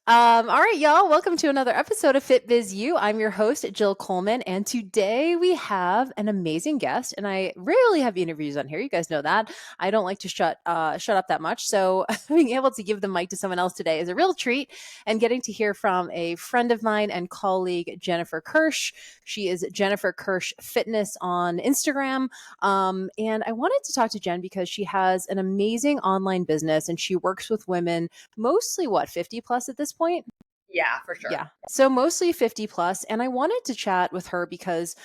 All right, y'all. Welcome to another episode of FitBizU. I'm your host, Jill Coleman, and today we have an amazing guest. And I rarely have interviews on here. You guys know that. I don't like to shut up that much. So being able to give the mic to someone else today is a real treat. And getting to hear from a friend of mine and colleague, Jennifer Kirsch. She is Jennifer Kirsch Fitness on Instagram. And I wanted to talk to Jen because she has an amazing online business and she works with women mostly 50 plus at this point? Yeah, for sure. Yeah. So mostly 50 plus. And I wanted to chat with her because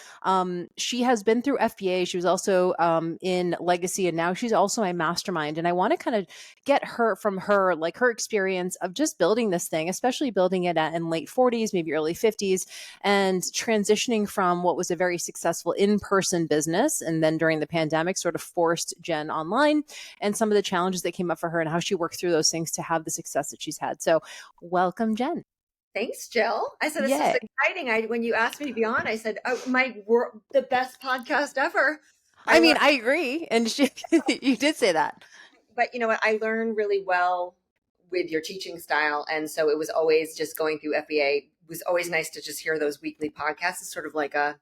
she has been through FBA. She was also in Legacy and now she's also my mastermind. And I want to kind of get her from her, like her experience of just building this thing, especially building it in late 40s, maybe early 50s, and transitioning from what was a very successful in-person business. And then during the pandemic, sort of forced Jen online and some of the challenges that came up for her and how she worked through those things to have the success that she's had. So welcome, Jen. Thanks, Jill. I said, this is Yay. exciting. When you asked me to be on, I said, oh, the best podcast ever. I mean, I agree. And you did say that. But you know what? I learned really well with your teaching style. And so it was always just going through FBA. It was always nice to just hear those weekly podcasts. It's sort of like a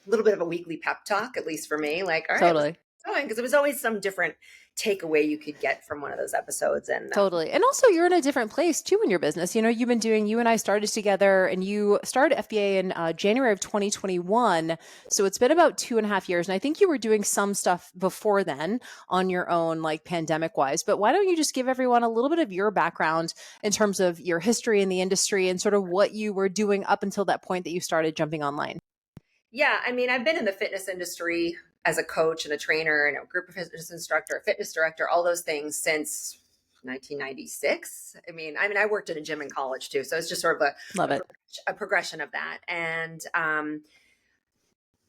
little bit of a weekly pep talk, at least for me. Like, all right, Totally. because it was always some different takeaway you could get from one of those episodes. And Totally. And also you're in a different place too in your business. You know, you and I started together and you started FBA in January of 2021. So it's been about 2.5 years. And I think you were doing some stuff before then on your own, like pandemic wise. But why don't you just give everyone a little bit of your background in terms of your history in the industry and sort of what you were doing up until that point that you started jumping online? yeah, I mean, I've been in the fitness industry as a coach and a trainer and a group of fitness instructor, a fitness director, all those things since 1996. I worked in a gym in college too, so it's just sort of Love it. a progression of that. And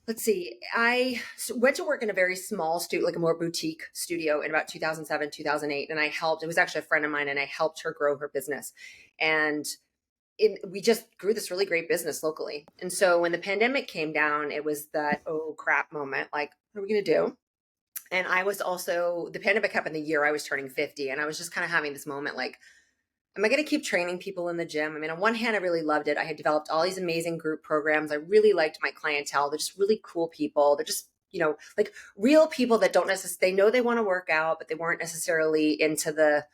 let's see, I went to work in a very small studio, like a more boutique studio, in about 2007, 2008, and I helped. It was actually a friend of mine, and I helped her grow her business. And we just grew this really great business locally. And so when the pandemic came down, it was that, oh crap moment. Like, what are we going to do? And I was also, the pandemic happened the year I was turning 50. And I was just kind of having this moment like, am I going to keep training people in the gym? I mean, on one hand, I really loved it. I had developed all these amazing group programs. I really liked my clientele. They're just really cool people. They're just, like real people that don't necessarily, they know they want to work out, but they weren't necessarily into the,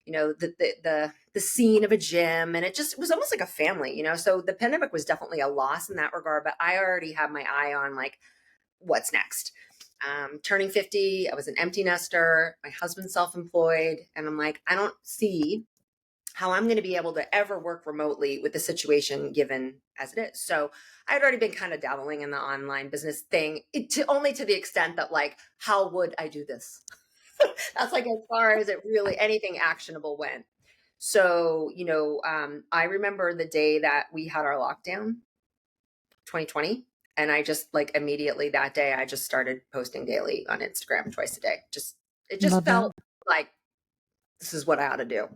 the scene of a gym. And it was almost like a family, so the pandemic was definitely a loss in that regard, but I already had my eye on like, what's next? Turning 50, I was an empty nester, my husband's self-employed. And I'm like, I don't see how I'm going to be able to ever work remotely with the situation given as it is. So I had already been kind of dabbling in the online business thing only to the extent that like, how would I do this? That's like as far as it really anything actionable went. So, I remember the day that we had our lockdown, 2020. And I just like immediately that day, I just started posting daily on Instagram twice a day. It just Love felt that. like this is what I ought to do.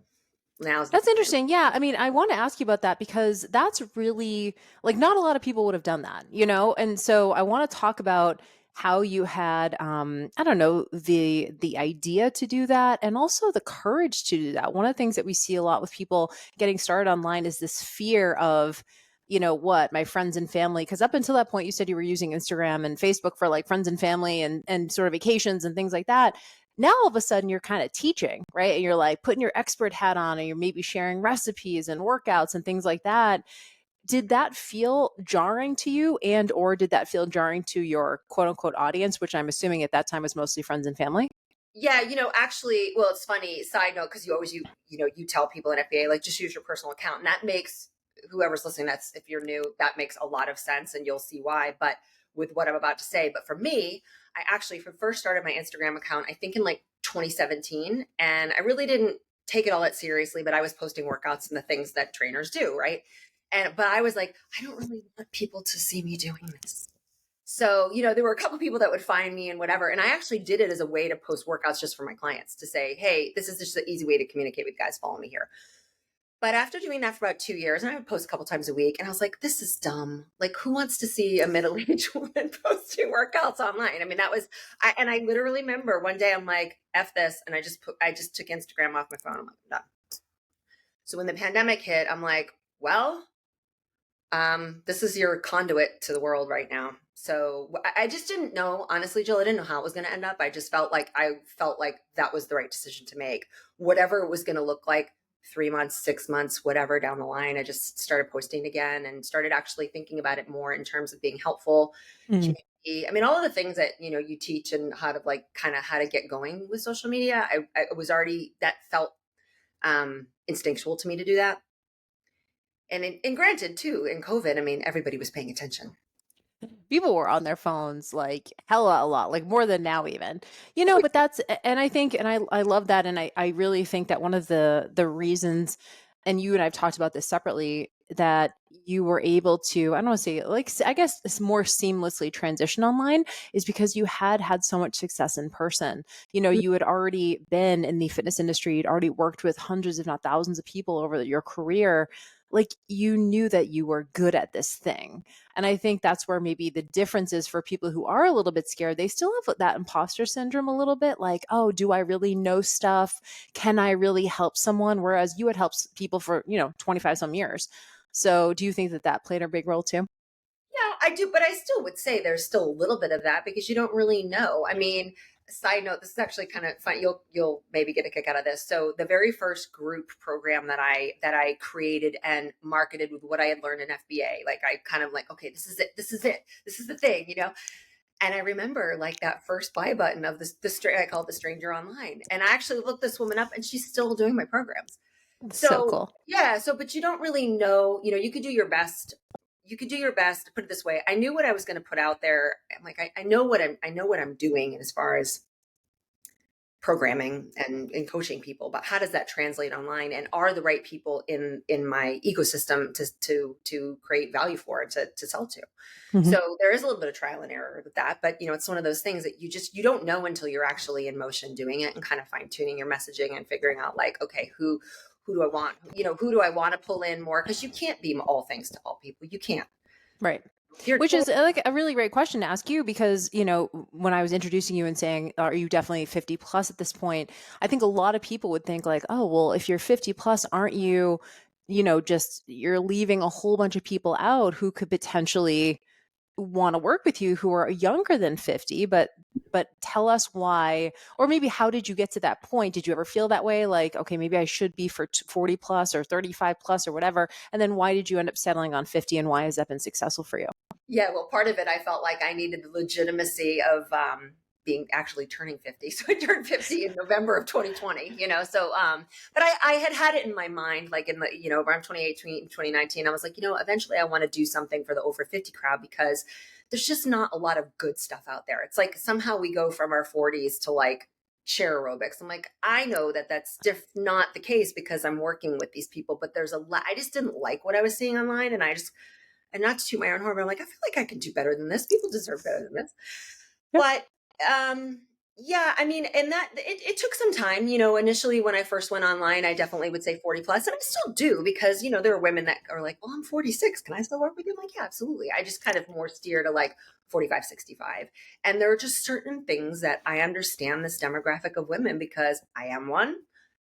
That's interesting. Yeah. I mean, I want to ask you about that because that's really like not a lot of people would have done that, you know? And so I want to talk about how you had I don't know, the idea to do that and also the courage to do that. One of the things that we see a lot with people getting started online is this fear of my friends and family, because up until that point you said you were using Instagram and Facebook for like friends and family and sort of vacations and things like that. Now all of a sudden you're kind of teaching, right? And you're like putting your expert hat on and you're maybe sharing recipes and workouts and things like that. Did that feel jarring to you, and or did that feel jarring to your quote unquote audience, which I'm assuming at that time was mostly friends and family? Yeah, actually, well, it's funny, side note, because you tell people in FBA, like, just use your personal account. And that makes whoever's listening, if you're new, that makes a lot of sense and you'll see why. But with what I'm about to say, but for me, I actually first started my Instagram account, I think in like 2017. And I really didn't take it all that seriously, but I was posting workouts and the things that trainers do, right? But I was like, I don't really want people to see me doing this. So, there were a couple people that would find me and whatever. And I actually did it as a way to post workouts just for my clients to say, hey, this is just an easy way to communicate with guys. Follow me here. But after doing that for about 2 years, and I would post a couple times a week, and I was like, this is dumb. Like, who wants to see a middle-aged woman posting workouts online? I mean, and I literally remember one day I'm like, F this. And I just took Instagram off my phone. I'm like, I'm done. So when the pandemic hit, I'm like, well, this is your conduit to the world right now. So I just didn't know, honestly, Jill, I didn't know how it was going to end up. I felt like that was the right decision to make. Whatever it was going to look like, 3 months, 6 months, whatever down the line, I just started posting again and started actually thinking about it more in terms of being helpful. Mm. Community. I mean, all of the things that, you teach and how to like kind of how to get going with social media. I was already, that felt instinctual to me to do that. And granted, too, in COVID, I mean, everybody was paying attention. People were on their phones like hella a lot, like more than now even. Oh, But and I think, and I love that, and I really think that one of the reasons, and you and I've talked about this separately, that you were able to, I don't want to say like, I guess it's more seamlessly transition online, is because you had so much success in person. You had already been in the fitness industry, you'd already worked with hundreds, if not thousands of people over your career. Like, you knew that you were good at this thing. And I think that's where maybe the difference is for people who are a little bit scared. They still have that imposter syndrome a little bit, like, oh, do I really know stuff? Can I really help someone? Whereas you had helped people for, 25 some years. So do you think that played a big role too? yeah, I do, but I still would say there's still a little bit of that because you don't really know. I mean, side note, this is actually kind of fun. You'll maybe get a kick out of this. So the very first group program that I created and marketed with what I had learned in FBA, like I kind of like, okay, this is it, this is it, this is the thing. And I remember like that first buy button of I call it the stranger online. And I actually looked this woman up and she's still doing my programs. So So cool. yeah, but you don't really know, you could do your best. You could do your best to put it this way. I knew what I was going to put out there. I'm like, I know what I'm doing as far as programming and coaching people, but how does that translate online? And are the right people in my ecosystem to create value for and to sell to? Mhm. So there is a little bit of trial and error with that, but it's one of those things that you don't know until you're actually in motion doing it and kind of fine tuning your messaging and figuring out like, okay, who do I want? Who do I want to pull in more? Because you can't be all things to all people. You can't. Right. You're Which totally. is like a really great question to ask you because, when I was introducing you and saying, are you definitely 50 plus at this point? I think a lot of people would think like, oh, well, if you're 50 plus, aren't you, just you're leaving a whole bunch of people out who could potentially want to work with you who are younger than 50, but tell us why, or maybe how did you get to that point? Did you ever feel that way? Like, okay, maybe I should be for 40 plus or 35 plus or whatever. And then why did you end up settling on 50 and why has that been successful for you? Yeah, well, part of it, I felt like I needed the legitimacy of being actually turning 50. So I turned 50 in November of 2020. But I had it in my mind, like in around 2018, 2019, I was like, eventually I want to do something for the over 50 crowd because there's just not a lot of good stuff out there. It's like somehow we go from our 40s to like chair aerobics. I'm like, I know that that's not the case because I'm working with these people, but there's a lot, I just didn't like what I was seeing online. And not to toot my own horn, but I'm like, I feel like I can do better than this. People deserve better than this. Yep. But yeah, I mean, and that it took some time. Initially when I first went online, I definitely would say 40 plus, and I still do because there are women that are like, well, I'm 46. Can I still work with you? I'm like, yeah, absolutely. I just kind of more steer to like 45, 65. And there are just certain things that I understand this demographic of women because I am one.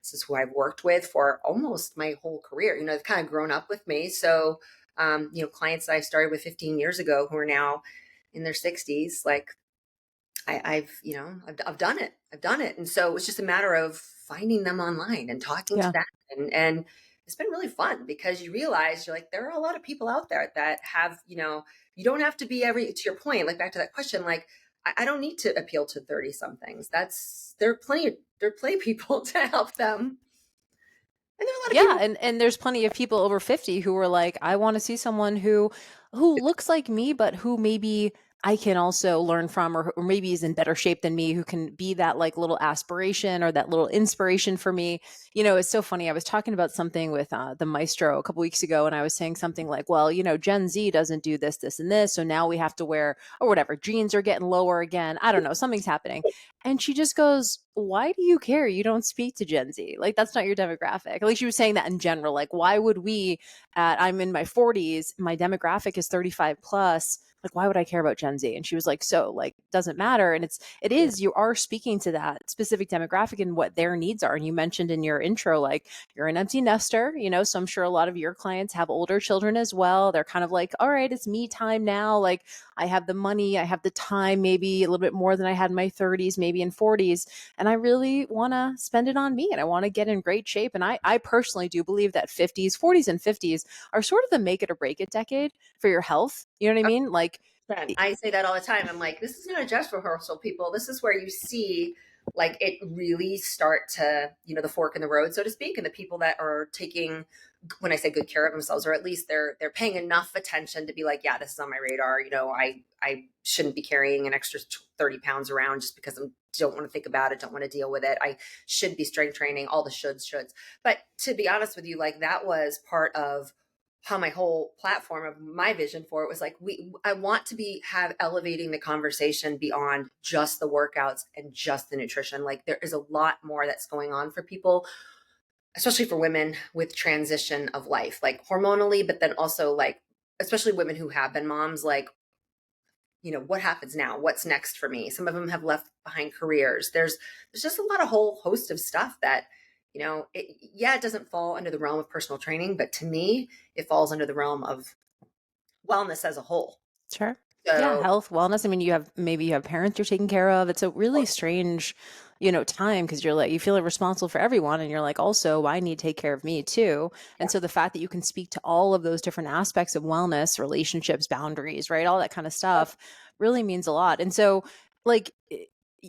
This is who I've worked with for almost my whole career. They've kind of grown up with me. So clients that I started with 15 years ago who are now in their 60s, like I've done it. I've done it. And so it was just a matter of finding them online and talking to Yeah. them. And it's been really fun because you realize you're like, there are a lot of people out there that have, you don't have to be to your point, like back to that question, like, I don't need to appeal to 30 somethings. There are plenty of people to help them. And there are a lot of Yeah, people. and there's plenty of people over 50 who are like, I want to see someone who looks like me, but who maybe I can also learn from, or maybe is in better shape than me, who can be that like little aspiration or that little inspiration for me. It's so funny. I was talking about something with the maestro a couple weeks ago, and I was saying something like, well, Gen Z doesn't do this, this, and this, so now we have to wear or whatever. Jeans are getting lower again. I don't know, something's happening. And she just goes, why do you care? You don't speak to Gen Z. Like, that's not your demographic. At least she was saying that in general. Like, why would we, I'm in my 40s, my demographic is 35 plus. Like, why would I care about Gen Z? And she was like, so, like, doesn't matter. And it Yeah. is, you are speaking to that specific demographic and what their needs are. And you mentioned in your intro, like, you're an empty nester, so I'm sure a lot of your clients have older children as well. They're kind of like, all right, it's me time now. Like, I have the money, I have the time, maybe a little bit more than I had in my 30s, maybe in 40s. And I really want to spend it on me and I want to get in great shape. And I personally do believe that 50s, 40s, and 50s are sort of the make it or break it decade for your health. You know what I mean? Like, I say that all the time. I'm like, this is not a dress rehearsal, people. This is where you see like it really start to, the fork in the road, so to speak, and the people that are taking, when I say good care of themselves, or at least they're paying enough attention to be like, yeah, this is on my radar. I shouldn't be carrying an extra 30 pounds around just because I don't want to think about it, don't want to deal with it. I should be strength training, all the shoulds. But to be honest with you, like that was part of how my whole platform of my vision for it was like, I want to have elevating the conversation beyond just the workouts and just the nutrition. Like there is a lot more that's going on for people, especially for women with transition of life, like hormonally, but then also like, especially women who have been moms, like, what happens now? What's next for me? Some of them have left behind careers. There's just a lot of whole host of stuff that, it doesn't fall under the realm of personal training, but to me, it falls under the realm of wellness as a whole. sure. Yeah, So, health, wellness. I mean, maybe you have parents you're taking care of. It's a really strange, time because you're like, you feel responsible for everyone. And you're like, also, I need to take care of me too. yeah, And so the fact that you can speak to all of those different aspects of wellness, relationships, boundaries, right? All that kind of stuff really means a lot. And so, like,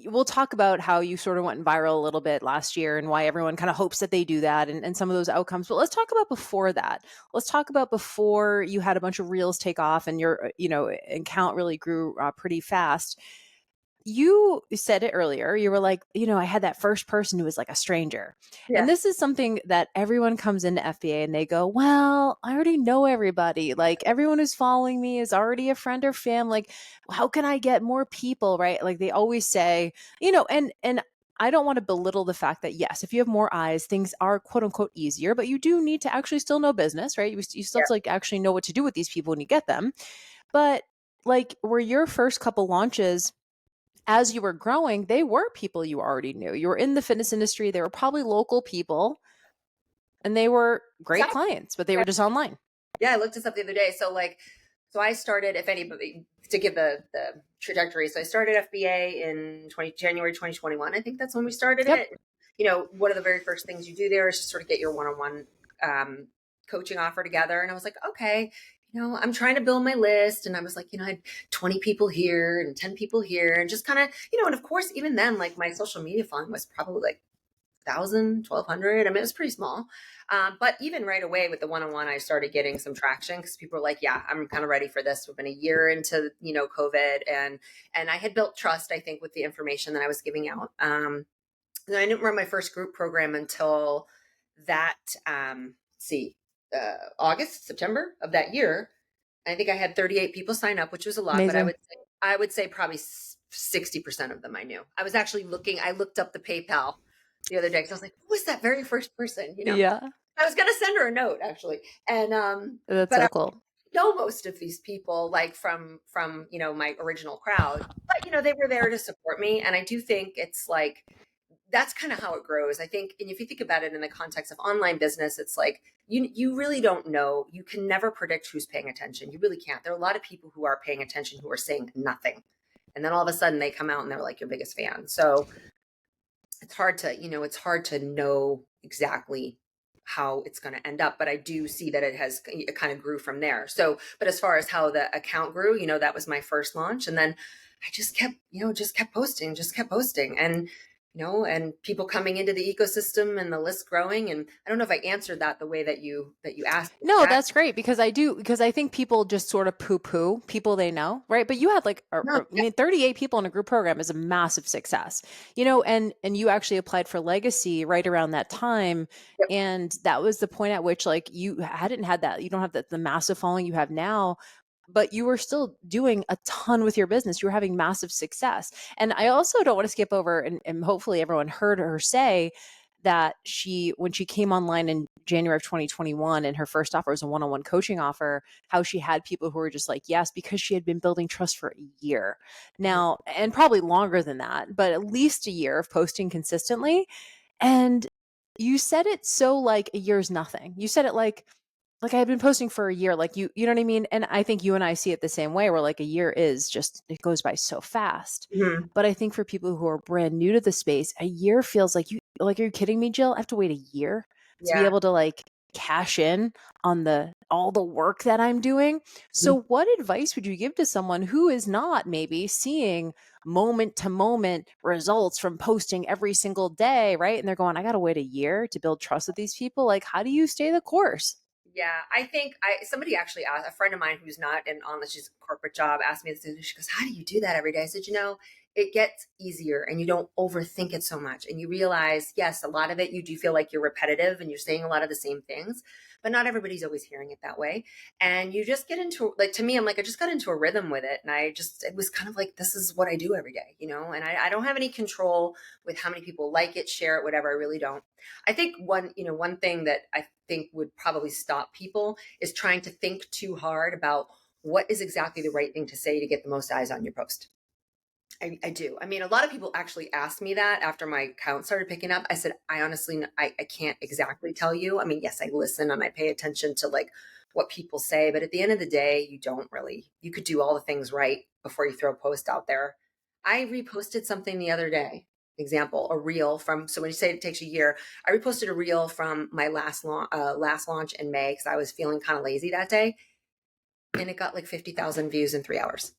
we'll talk about how you sort of went viral a little bit last year and why everyone kind of hopes that they do that and some of those outcomes. But let's talk about before that. Let's talk about before you had a bunch of reels take off and your, account really grew pretty fast. You said it earlier. You were like, I had that first person who was like a stranger. And yeah, this is something that everyone comes into FBA and they go, well, I already know everybody. Like everyone who's following me is already a friend or fam. Like, how can I get more people? Right. Like they always say, and I don't want to belittle the fact that yes, if you have more eyes, things are quote unquote easier, but you do need to actually still know business, right? You still have yeah. to like actually know what to do with these people when you get them. But like were your first couple launches, as you were growing, they were people you already knew. You were in the fitness industry. They were probably local people and they were great Exactly. clients, but they Yeah. were just online. Yeah, I looked this up the other day. So I started, if anybody, to give the trajectory. So I started FBA in January 2021. I think that's when we started Yep. it. One of the very first things you do there is just sort of get your one-on-one coaching offer together. And I was like, okay, I'm trying to build my list. And I was like, I had 20 people here and 10 people here and just kind of, and of course, even then, like my social media following was probably like 1,200. I mean, it was pretty small. But even right away with the one-on-one, I started getting some traction because people were like, yeah, I'm kind of ready for this. We've been a year into, COVID and I had built trust, I think, with the information that I was giving out. And I didn't run my first group program until that, August, September of that year. I think I had 38 people sign up, which was a lot, but Amazing. I would say probably 60% of them I knew. I was actually I looked up the PayPal the other day because I was like, who was that very first person? Yeah. I was going to send her a note actually. And, That's but so I cool. know most of these people like from, my original crowd, but, they were there to support me. And I do think it's like, that's kind of how it grows. I think, and if you think about it in the context of online business, it's like you really don't know. You can never predict who's paying attention. You really can't. There are a lot of people who are paying attention who are saying nothing, and then all of a sudden they come out and they're like your biggest fan. So it's hard to know exactly how it's going to end up, but I do see that it kind of grew from there. So, but as far as how the account grew, that was my first launch, and then I just kept, just kept posting, and people coming into the ecosystem and the list growing. And I don't know if I answered that the way that you asked No, exactly. that's great because I think people just sort of poo poo people they know, right? But you had like, No, I mean, 38 people in a group program is a massive success, and you actually applied for Legacy right around that time. yep, And that was the point at which like you hadn't had that, you don't have the massive following you have now. but you were still doing a ton with your business. You were having massive success. And I also don't want to skip over, and hopefully everyone heard her say that when she came online in January of 2021 and her first offer was a one-on-one coaching offer, how she had people who were just like, yes, because she had been building trust for a year now, and probably longer than that, but at least a year of posting consistently. And you said it so like a year's nothing. You said it like I had been posting for a year, like you know what I mean? And I think you and I see it the same way, where like a year is just, it goes by so fast. Mhm. But I think for people who are brand new to the space, a year feels like, are you kidding me, Jill? I have to wait a year to be Yeah. able to like cash in on all the work that I'm doing. Mhm. So what advice would you give to someone who is not maybe seeing moment to moment results from posting every single day, right? And they're going, I got to wait a year to build trust with these people. Like, how do you stay the course? Yeah, I think somebody actually asked, a friend of mine who's not in on she's a corporate job, asked me this, and she goes, "How do you do that every day?" I said, it gets easier and you don't overthink it so much, and you realize, yes, a lot of it you do feel like you're repetitive and you're saying a lot of the same things, but not everybody's always hearing it that way, and you just get into, like, to me, I'm like, I just got into a rhythm with it, and it was kind of like, this is what I do every day, and I don't have any control with how many people like it, share it, whatever. I really don't. I think one thing that I think would probably stop people is trying to think too hard about what is exactly the right thing to say to get the most eyes on your post. I do. I mean, a lot of people actually asked me that after my account started picking up. I said, I honestly, I can't exactly tell you. I mean, yes, I listen and I pay attention to like what people say, but at the end of the day, you could do all the things right before you throw a post out there. I reposted something the other day. Example, a reel from, so when you say it takes a year, I reposted a reel from my last launch in May because I was feeling kind of lazy that day, and it got like 50,000 views in 3 hours.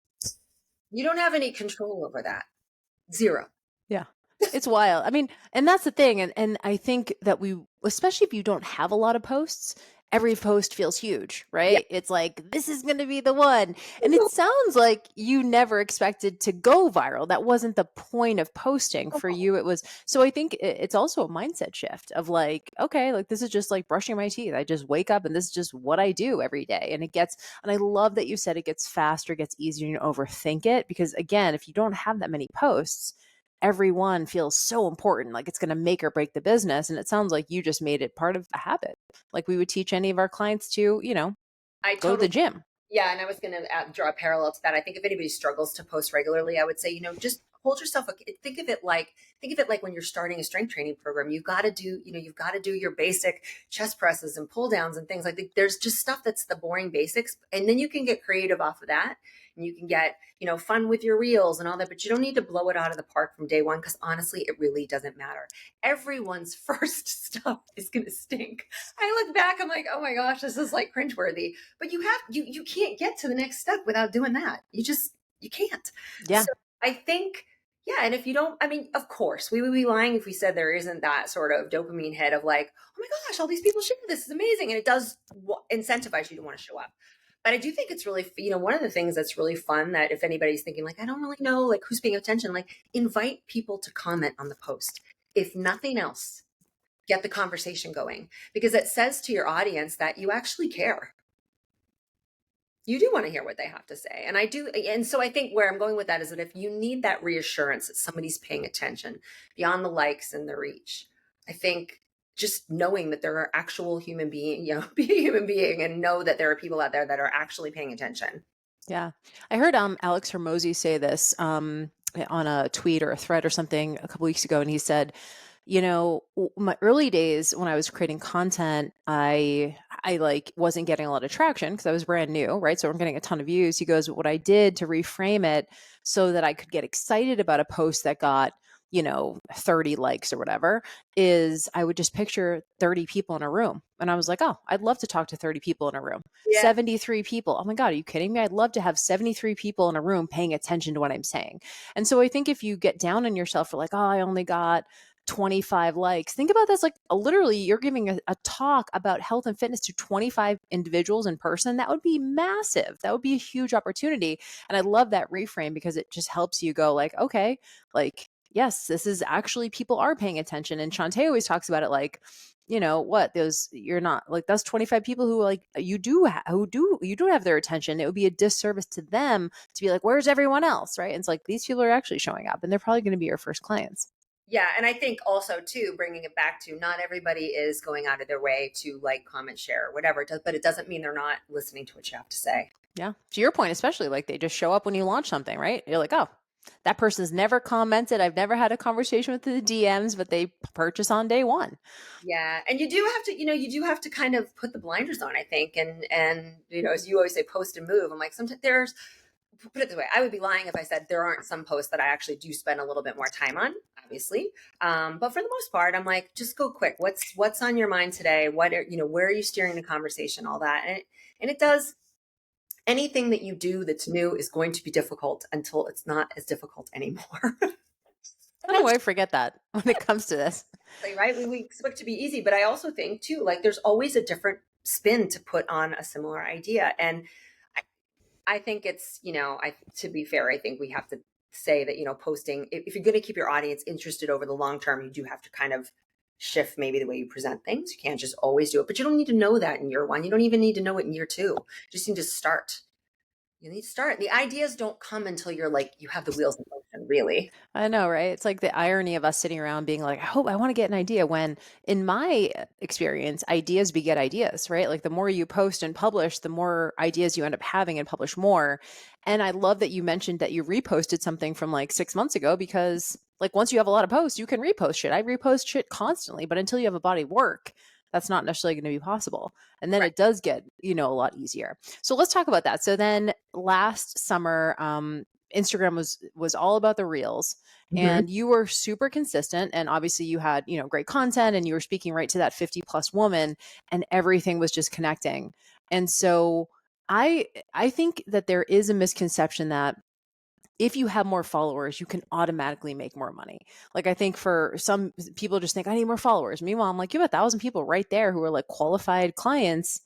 You don't have any control over that. Zero. Yeah. It's wild. I mean, and that's the thing. And I think that especially if you don't have a lot of posts, every post feels huge, Yeah. right? It's like, this is going to be the one. And it sounds like you never expected to go viral. That wasn't the point of posting for you. It was, so I think it's also a mindset shift of like, okay, like this is just like brushing my teeth. I just wake up and this is just what I do every day. And I love that you said it gets faster, gets easier, and you overthink it. Because again, if you don't have that many posts, everyone feels so important, like it's going to make or break the business. And it sounds like you just made it part of a habit. Like we would teach any of our clients to, I go to totally, the gym. yeah, and I was going to draw a parallel to that. I think if anybody struggles to post regularly, I would say, just hold yourself. Think of it like when you're starting a strength training program. You've got to do your basic chest presses and pull downs and things like that. There's just stuff that's the boring basics, and then you can get creative off of that, and you can get fun with your reels and all that. But you don't need to blow it out of the park from day one, because honestly, it really doesn't matter. Everyone's first stuff is going to stink. I look back, I'm like, oh my gosh, this is like cringeworthy, but you can't get to the next step without doing that. You can't. Yeah. So I think, yeah. And if you don't, I mean, of course we would be lying if we said there isn't that sort of dopamine hit of like, oh my gosh, all these people share this, is amazing. And it does incentivize you to want to show up. But I do think it's really, one of the things that's really fun, that if anybody's thinking like, I don't really know, like, who's paying attention, like, invite people to comment on the post. If nothing else, get the conversation going, because it says to your audience that you actually care. You do want to hear what they have to say. And I do. And so I think where I'm going with that is that if you need that reassurance that somebody's paying attention beyond the likes and the reach, I think just knowing that there are actual human beings, be a human being and know that there are people out there that are actually paying attention. Yeah. I heard Alex Hermosi say this on a tweet or a thread or something a couple weeks ago. And he said, my early days when I was creating content, I like wasn't getting a lot of traction because I was brand new, right? So I'm getting a ton of views. He goes, what I did to reframe it so that I could get excited about a post that got 30 likes or whatever, is I would just picture 30 people in a room. And I was like, oh, I'd love to talk to 30 people in a room. Yeah. 73 people. Oh my God, are you kidding me? I'd love to have 73 people in a room paying attention to what I'm saying. And so I think if you get down on yourself for like, oh, I only got 25 likes. Think about this, like literally you're giving a talk about health and fitness to 25 individuals in person. That would be massive. That would be a huge opportunity. And I love that reframe because it just helps you go like, okay, like yes, this is actually, people are paying attention. And Shantae always talks about it like, you know what, those, you're not like, that's 25 people who like you do have their attention. It would be a disservice to them to be like, where's everyone else, right? And it's like, these people are actually showing up and they're probably going to be your first clients. Yeah, and I think also too, bringing it back to not everybody is going out of their way to like, comment, share, whatever it does, but it doesn't mean they're not listening to what you have to say. Yeah, to your point, especially like they just show up when you launch something, right? You're like, oh, that person's never commented, I've never had a conversation with the DMs, but they purchase on day one. Yeah, and you do have to, you do have to kind of put the blinders on, I think, and as you always say, post and move. I'm like, sometimes there's, put it this way, I would be lying if I said there aren't some posts that I actually do spend a little bit more time on, obviously. But for the most part, I'm like, just go quick. What's on your mind today? What are, where are you steering the conversation? All that, and it does. Anything that you do that's new is going to be difficult until it's not as difficult anymore. How do I forget that when it comes to this? Right? We expect to be easy, but I also think too, like there's always a different spin to put on a similar idea. And I think it's, to be fair, I think we have to say that, posting, if you're going to keep your audience interested over the long term, you do have to kind of shift maybe the way you present things. You can't just always do it, but you don't need to know that in year one. You don't even need to know it in year two. You just need to start. You need to start. The ideas don't come until you're like, you have the wheels in motion, really. I know, right? It's like the irony of us sitting around being like, I want to get an idea, when in my experience, ideas beget ideas, right? Like the more you post and publish, the more ideas you end up having and publish more. And I love that you mentioned that you reposted something from like 6 months ago, because like once you have a lot of posts, you can repost shit. I repost shit constantly, but until you have a body of work, that's not necessarily going to be possible. And then Right. it does get, a lot easier. So let's talk about that. So then last summer, Instagram was all about the reels, Mhm. and you were super consistent, and obviously you had, great content, and you were speaking right to that 50 plus woman, and everything was just connecting. And so I think that there is a misconception that if you have more followers, you can automatically make more money. Like I think for some people just think I need more followers. Meanwhile, I'm like, you have 1,000 people right there who are like qualified clients.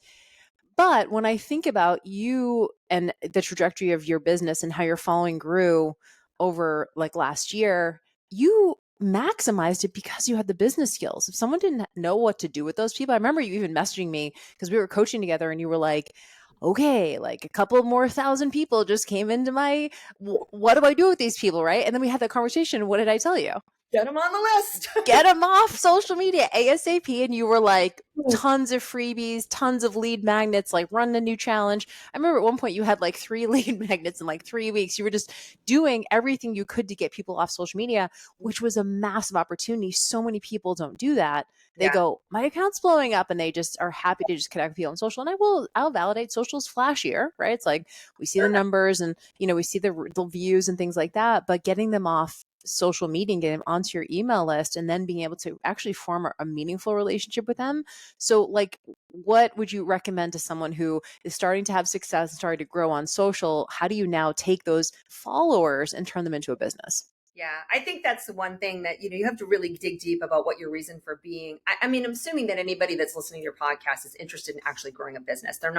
But when I think about you and the trajectory of your business and how your following grew over like last year, you maximized it because you had the business skills. If someone didn't know what to do with those people, I remember you even messaging me because we were coaching together and you were like, okay, like a couple more thousand people just came into my, what do I do with these people? Right. And then we had that conversation. What did I tell you? Get them on the list. Get them off social media ASAP. And you were like, tons of freebies, tons of lead magnets, like run a new challenge. I remember at one point you had like 3 lead magnets in like 3 weeks. You were just doing everything you could to get people off social media, which was a massive opportunity. So many people don't do that. They Yeah. go, my account's blowing up, and they just are happy to just connect with people on social. And I'll validate social's flashier, right? It's like we see the numbers and, we see the views and things like that, but getting them off social media and get them onto your email list, and then being able to actually form a meaningful relationship with them. So like, what would you recommend to someone who is starting to have success and starting to grow on social? How do you now take those followers and turn them into a business? Yeah, I think that's the one thing that you have to really dig deep about what your reason for being. I mean, I'm assuming that anybody that's listening to your podcast is interested in actually growing a business. Yeah.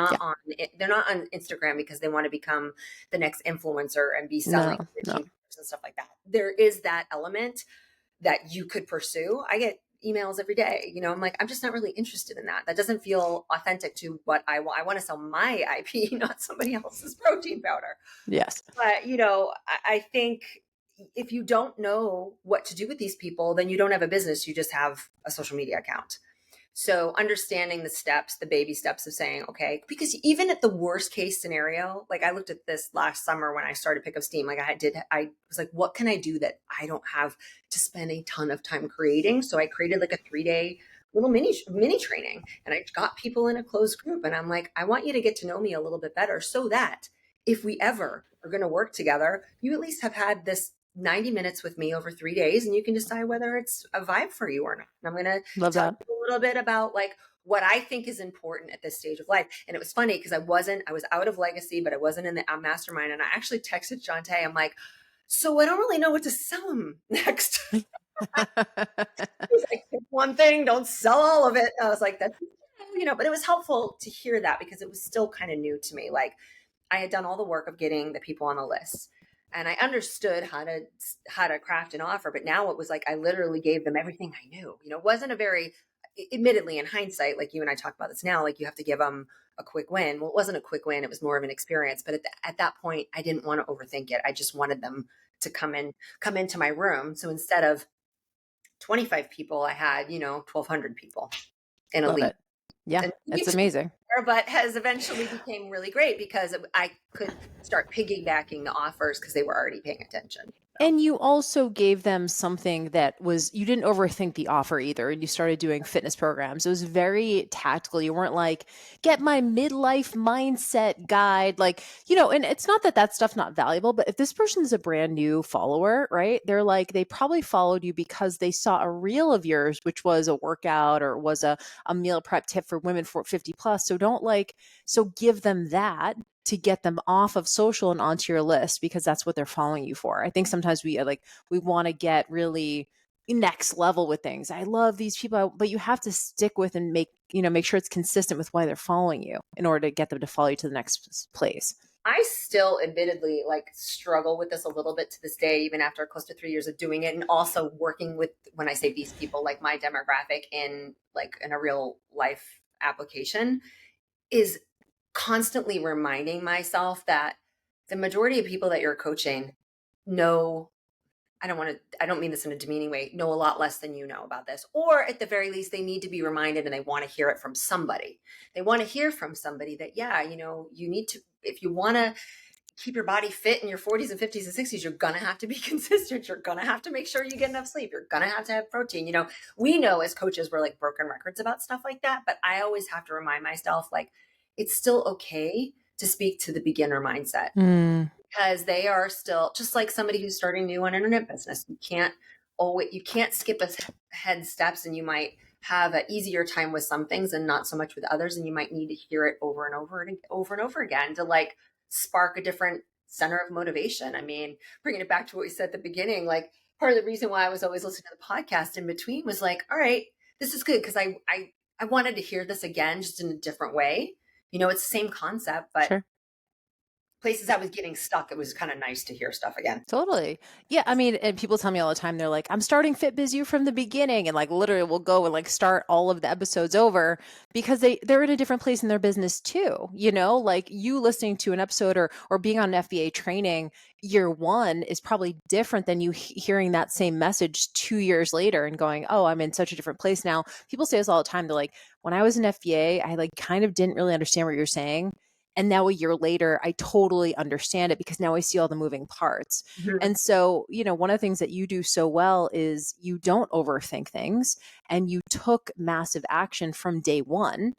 They're not on Instagram because they want to become the next influencer and be selling No, no. and stuff like that. There is that element that you could pursue. I get emails every day. I'm like, I'm just not really interested in that. That doesn't feel authentic to what I want. I want to sell my IP, not somebody else's protein powder. Yes. But, I think if you don't know what to do with these people, then you don't have a business. You just have a social media account. So understanding the steps, the baby steps of saying, okay, because even at the worst case scenario, like I looked at this last summer when I started Pick Up Steam, like I was like, what can I do that I don't have to spend a ton of time creating? So I created like a 3-day little mini training, and I got people in a closed group, and I'm like, I want you to get to know me a little bit better so that if we ever are going to work together, you at least have had this 90 minutes with me over 3 days, and you can decide whether it's a vibe for you or not. And I'm going to Love tell that. you a little bit about like what I think is important at this stage of life. And it was funny because I was out of legacy, but I wasn't in the mastermind. And I actually texted Shantae. I'm like, so I don't really know what to sell him next. He's like, pick one thing, don't sell all of it. And I was like, that's, but it was helpful to hear that because it was still kind of new to me. Like I had done all the work of getting the people on the list. and I understood how to craft an offer. But now it was like I literally gave them everything I knew. It wasn't a very, admittedly, in hindsight, like you and I talk about this now, like you have to give them a quick win. Well, it wasn't a quick win; it was more of an experience. But at that point, I didn't want to overthink it. I just wanted them to come into my room. So instead of 25 people, I had 1,200 people in a Love lead. it. Yeah, And it's you took amazing. over, but has eventually became really great because I could start piggybacking the offers because they were already paying attention. So And you also gave them something that was, you didn't overthink the offer either. And you started doing fitness programs. It was very tactical. You weren't like, get my midlife mindset guide. Like, and it's not that that stuff's not valuable, but if this person is a brand new follower, right? They're like, they probably followed you because they saw a reel of yours, which was a workout or was a meal prep tip for women for 50 plus. So give them that to get them off of social and onto your list because that's what they're following you for. I think sometimes we want to get really next level with things. I love these people, but you have to stick with and make sure it's consistent with why they're following you in order to get them to follow you to the next place. I still admittedly like struggle with this a little bit to this day, even after close to 3 years of doing it and also working with, when I say these people, like my demographic in a real life application, is constantly reminding myself that the majority of people that you're coaching know, I don't mean this in a demeaning way, know a lot less than you know about this. Or at the very least, they need to be reminded and they want to hear it from somebody. They want to hear from somebody that, yeah, you need to, if you want to keep your body fit in your 40s and 50s and 60s, you're going to have to be consistent. You're going to have to make sure you get enough sleep. You're going to have protein. We know as coaches, we're like broken records about stuff like that. But I always have to remind myself, like, it's still okay to speak to the beginner mindset Mm, because they are still just like somebody who's starting new on internet business. You can't skip ahead steps, and you might have an easier time with some things and not so much with others. And you might need to hear it over and over and over and over again to like spark a different center of motivation. I mean, bringing it back to what we said at the beginning, like part of the reason why I was always listening to the podcast in between was like, all right, this is good because I wanted to hear this again, just in a different way. It's the same concept, but sure. places I was getting stuck, it was kind of nice to hear stuff again. Totally. Yeah. I mean, and people tell me all the time, they're like, I'm starting FitBizU from the beginning. And like literally we'll go and like start all of the episodes over because they're in a different place in their business too. Like you listening to an episode or being on an FBA training year one is probably different than you hearing that same message 2 years later and going, oh, I'm in such a different place now. People say this all the time. They're like, when I was in FBA, I like kind of didn't really understand what you're saying. And now a year later, I totally understand it because now I see all the moving parts. Mhm. And so, one of the things that you do so well is you don't overthink things and you took massive action from day one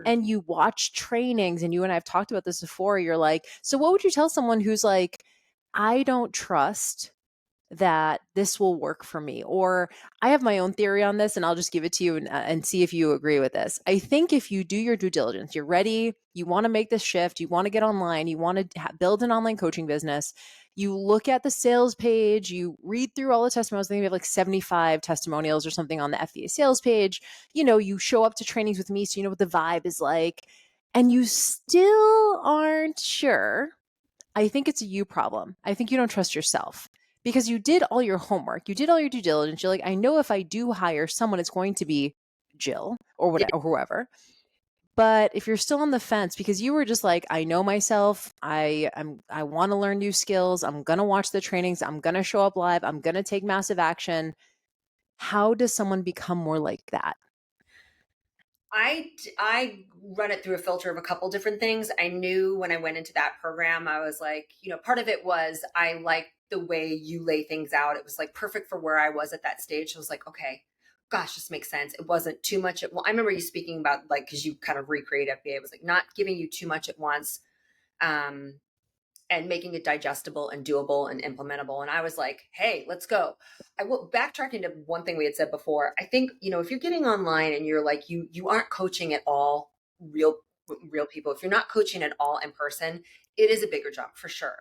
and you watch trainings. And you and I have talked about this before. You're like, so what would you tell someone who's like, I don't trust that this will work for me, or I have my own theory on this and I'll just give it to you and see if you agree with this. I think if you do your due diligence, you're ready, you want to make this shift, you want to get online, you want to build an online coaching business, you look at the sales page, you read through all the testimonials. I think we have like 75 testimonials or something on the FBA sales page. You show up to trainings with me so you know what the vibe is like, and you still aren't sure. I think it's a you problem. I think you don't trust yourself because you did all your homework. You did all your due diligence. You're like, I know if I do hire someone, it's going to be Jill or Yeah. whatever, or whoever. But if you're still on the fence because you were just like, I know myself, I want to learn new skills, I'm going to watch the trainings, I'm going to show up live, I'm going to take massive action. How does someone become more like that? I run it through a filter of a couple different things. I knew when I went into that program, I was like, part of it was I liked the way you lay things out. It was like perfect for where I was at that stage. So I was like, okay, gosh, this makes sense. It wasn't too much at I remember you speaking about like, because you kind of recreate FBA. It was like not giving you too much at once. Um, and making it digestible and doable and implementable. And I was like, hey, let's go. I will backtracking to one thing we had said before. I think, if you're getting online and you're like, you aren't coaching at all real people, if you're not coaching at all in person, it is a bigger jump for sure.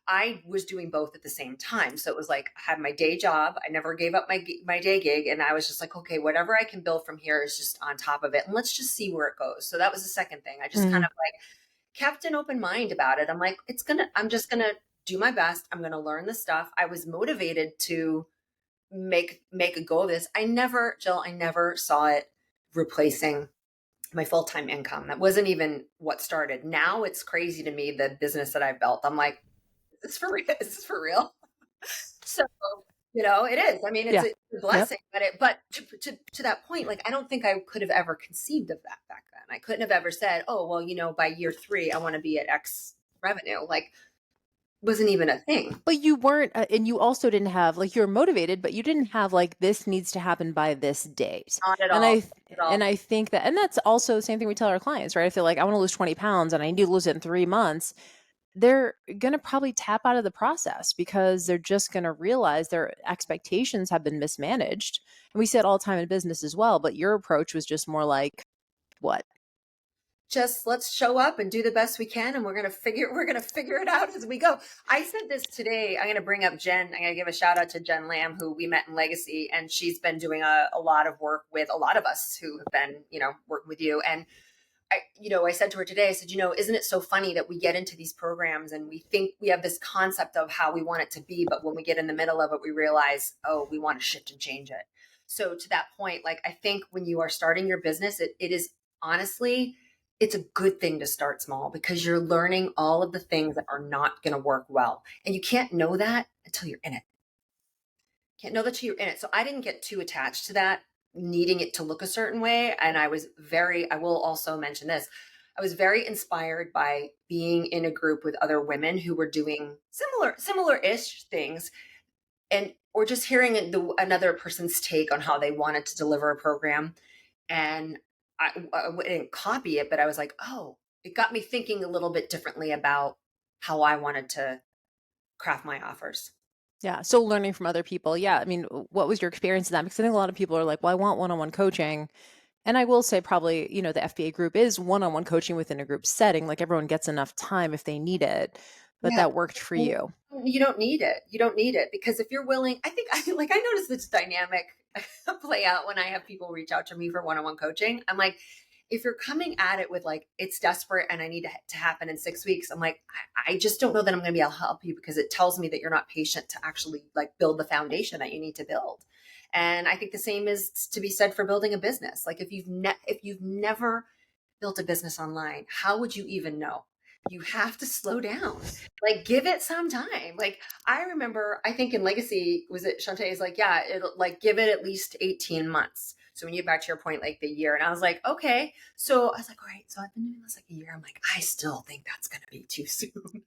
I was doing both at the same time. So it was like, I had my day job. I never gave up my day gig. And I was just like, okay, whatever I can build from here is just on top of it. And let's just see where it goes. So that was the second thing. I just kind Mm, of like, kept an open mind about it. I'm like, I'm just gonna do my best. I'm going to learn the stuff. I was motivated to make a go of this. Jill, I never saw it replacing my full-time income. That wasn't even what started. Now it's crazy to me, the business that I've built. I'm like, is this for real? Is this for real? So, it is. I mean, it's Yeah. a Yep. blessing, but to that point, like, I don't think I could have ever conceived of that back then. I couldn't have ever said, oh, well, by year 3, I want to be at X revenue. Like, wasn't even a thing. But you weren't, and you also didn't have like, you're motivated, but you didn't have like, this needs to happen by this date. Not at And all. Not at all. I think that, and that's also the same thing we tell our clients, right? I feel like I want to lose 20 pounds and I need to lose it in 3 months. They're going to probably tap out of the process because they're just going to realize their expectations have been mismanaged. And we see it all the time in business as well. But your approach was just more like, what? Just let's show up and do the best we can, and we're gonna figure it out as we go. I said this today. I'm gonna bring up Jen. I'm gonna give a shout out to Jen Lamb, who we met in Legacy, and she's been doing a lot of work with a lot of us who have been, working with you. And I said to her today, I said, isn't it so funny that we get into these programs and we think we have this concept of how we want it to be, but when we get in the middle of it, we realize, oh, we want to shift and change it. So to that point, like, I think when you are starting your business, it is honestly, it's a good thing to start small because you're learning all of the things that are not going to work well. And you can't know that until you're in it. Can't know that till you're in it. So I didn't get too attached to that, needing it to look a certain way. And I will also mention this. I was very inspired by being in a group with other women who were doing similar-ish things, or just hearing another person's take on how they wanted to deliver a program. And I didn't copy it, but I was like, oh, it got me thinking a little bit differently about how I wanted to craft my offers. Yeah. So learning from other people. Yeah. I mean, what was your experience in that? Because I think a lot of people are like, well, I want one-on-one coaching. And I will say probably, the FBA group is one-on-one coaching within a group setting. Like everyone gets enough time if they need it, but Yeah. that worked for you. You don't need it. You don't need it because if you're willing, I think I noticed this dynamic play out when I have people reach out to me for one-on-one coaching. I'm like, if you're coming at it with like, it's desperate and I need it to happen in 6 weeks, I'm like, I just don't know that I'm going to be able to help you because it tells me that you're not patient to actually like build the foundation that you need to build. And I think the same is to be said for building a business. Like if you've never built a business online, how would you even know? You have to slow down. Like give it some time. Like I remember, I think in Legacy, was it Shantae is like, yeah, it'll like give it at least 18 months. So when you get back to your point, like the year, and I was like, okay. So I was like, all right, so I've been doing this like a year. I'm like, I still think that's going to be too soon.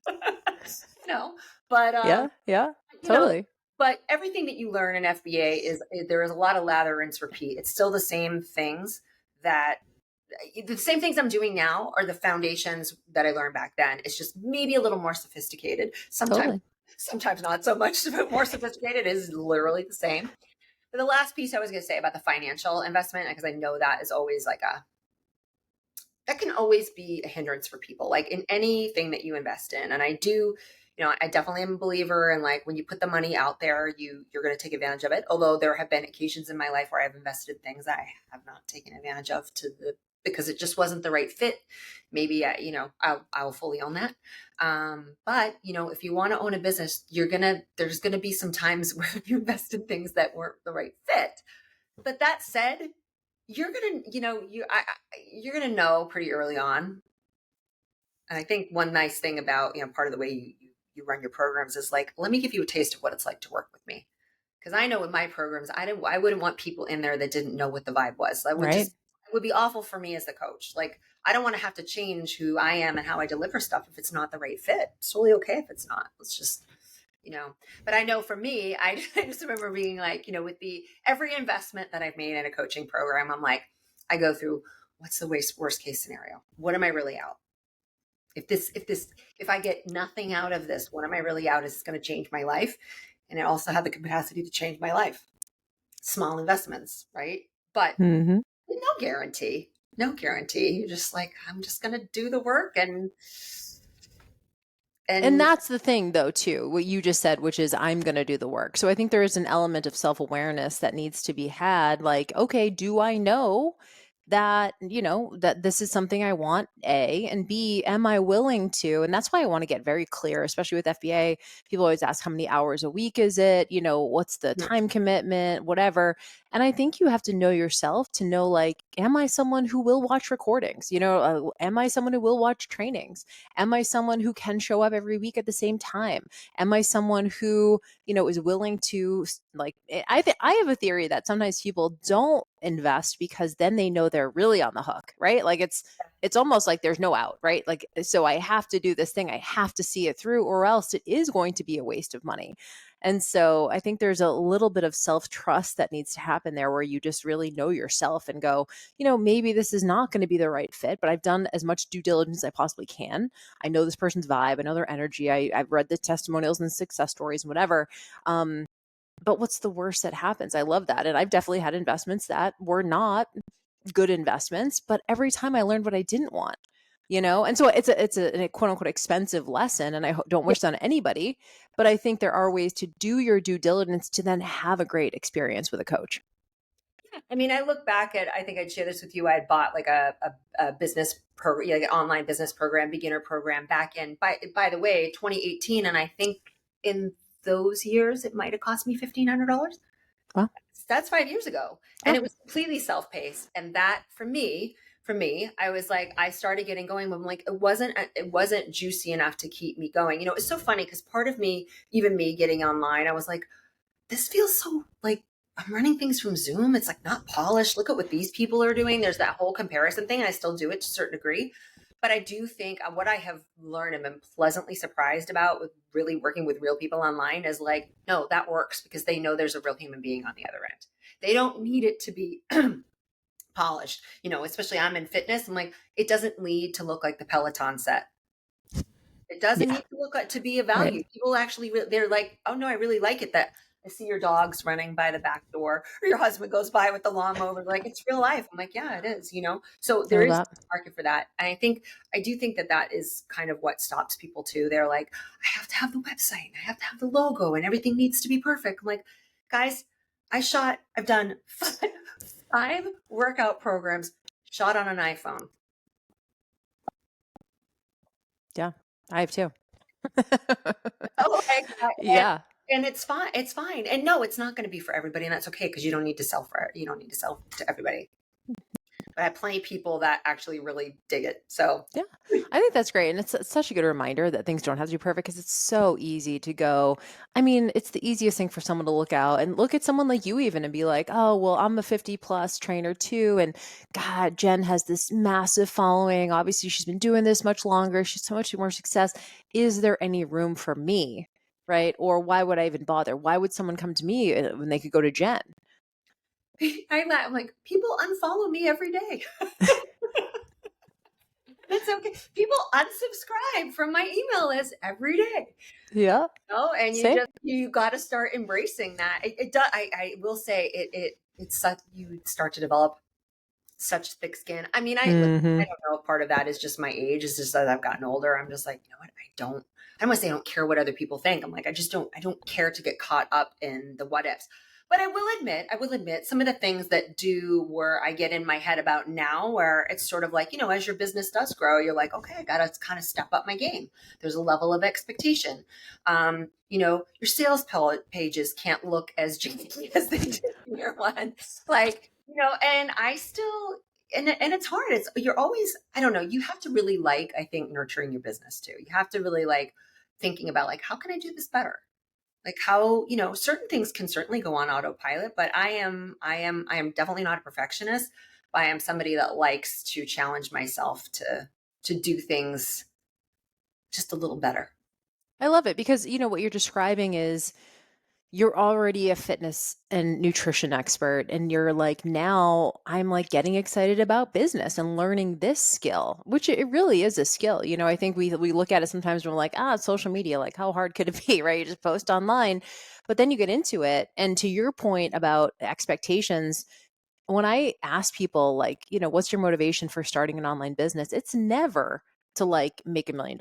But, Yeah. Yeah. you know, Totally. but everything that you learn in FBA there is a lot of lather, rinse, repeat. It's still the same things I'm doing now are the foundations that I learned back then. It's just maybe a little more sophisticated. Totally. Sometimes not so much more sophisticated. It is literally the same. But the last piece I was going to say about the financial investment, because I know that is always that can always be a hindrance for people, like in anything that you invest in. And I do, I definitely am a believer in like when you put the money out there, you're going to take advantage of it. Although there have been occasions in my life where I've invested in things that I have not taken advantage of because it just wasn't the right fit. Maybe I'll fully own that. But if you want to own a business, there's gonna be some times where you invest in things that weren't the right fit. But that said, you're gonna know pretty early on. And I think one nice thing about part of the way you run your programs is like, let me give you a taste of what it's like to work with me. Because I know in my programs, I wouldn't want people in there that didn't know what the vibe was. Right. It would be awful for me as the coach. Like, I don't want to have to change who I am and how I deliver stuff if it's not the right fit. It's totally okay if it's not. Let's just, but I know for me, I just remember being like, with every investment that I've made in a coaching program, I'm like, I go through, what's the worst case scenario? What am I really out? If I get nothing out of this, what am I really out? Is this going to change my life? And it also had the capacity to change my life. Small investments, right? But Mm-hmm. no guarantee. You're just like, I'm just going to do the work. And that's the thing though, too, what you just said, which is I'm going to do the work. So I think there is an element of self-awareness that needs to be had. Like, okay, do I know that, that this is something I want, A, and B, am I willing to? And that's why I want to get very clear, especially with FBA. People always ask, how many hours a week is it? What's the Mhm. time commitment, whatever. And I think you have to know yourself to know, like, am I someone who will watch recordings? Am I someone who will watch trainings? Am I someone who can show up every week at the same time? Am I someone who, is willing to, like, I have a theory that sometimes people don't invest because then they know they're really on the hook, right? Like it's almost like there's no out, right? Like, so I have to do this thing, I have to see it through, or else it is going to be a waste of money. And so I think there's a little bit of self-trust that needs to happen there, where you just really know yourself and go, maybe this is not going to be the right fit, but I've done as much due diligence as I possibly can. I know this person's vibe, I know their energy, I've read the testimonials and success stories and whatever. But what's the worst that happens? I love that. And I've definitely had investments that were not good investments, but every time I learned what I didn't want, And so it's a quote unquote expensive lesson, and I don't wish that on anybody, but I think there are ways to do your due diligence to then have a great experience with a coach. I mean, I look back at, I think I'd share this with you. I had bought like a business program, like an online business program, beginner program back in, by the way, 2018. And I think in those years, it might have cost me $1,500. Well, That's 5 years ago. And oh, it was completely self-paced. And that for me, I was like, I started getting going, but I'm like, it wasn't juicy enough to keep me going. It's so funny because part of me, even me getting online, I was like, this feels so like I'm running things from Zoom. It's like not polished. Look at what these people are doing. There's that whole comparison thing. And I still do it to a certain degree. But I do think what I have learned and been pleasantly surprised about with really working with real people online is like, no, that works because they know there's a real human being on the other end. They don't need it to be polished. Especially I'm in fitness. I'm like, it doesn't need to look like the Peloton set. It doesn't yeah, need to look like to be a right. value. People actually, they're like, oh no, I really like it that I see your dogs running by the back door or your husband goes by with the lawnmower. Like it's real life. I'm like, yeah, it is. So I there love is that. a market for that. And I do think that is kind of what stops people too. They're like, I have to have the website. I have to have the logo and everything needs to be perfect. I'm like, guys, I've done five workout programs shot on an iPhone. Yeah, I have too. Oh my God. Yeah. And it's fine. It's fine. And no, it's not going to be for everybody. And that's okay because you don't need to sell to everybody. But I have plenty of people that actually really dig it. So Yeah, I think that's great. And it's such a good reminder that things don't have to be perfect, because it's so easy to go. I mean, it's the easiest thing for someone to look out and look at someone like you even and be like, oh, well, I'm a 50 plus trainer too. And God, Jen has this massive following. Obviously, she's been doing this much longer. She's so much more success. Is there any room for me? Right. Or why would I even bother? Why would someone come to me when they could go to Jen? I'm like, people unfollow me every day. That's okay. People unsubscribe from my email list every day. Yeah. And Same. you got to start embracing that. It does. I will say it's such, you start to develop such thick skin. I mean, I Hmm. don't know if part of that is just my age. It's just that I've gotten older. I'm just like, you know what? I don't want to say I don't care what other people think. I'm like, I don't care to get caught up in the what ifs. But I will admit some of the things that do where I get in my head about now, where it's sort of like, as your business does grow, you're like, okay, I got to kind of step up my game. There's a level of expectation. Your sales pages can't look as janky as they did in year one. Like, and I still, and it's hard. You're always, I don't know, you have to really like, I think, nurturing your business too. You have to really like thinking about like, how can I do this better? Like how, certain things can certainly go on autopilot, but I am definitely not a perfectionist. But I am somebody that likes to challenge myself to do things just a little better. I love it because, what you're describing is you're already a fitness and nutrition expert, and you're like, now I'm like getting excited about business and learning this skill, which it really is a skill. I think we look at it sometimes and we're like, social media, like how hard could it be? Right, you just post online. But then you get into it, and to your point about expectations, when I ask people, like, what's your motivation for starting an online business, it's never to like make $1 million.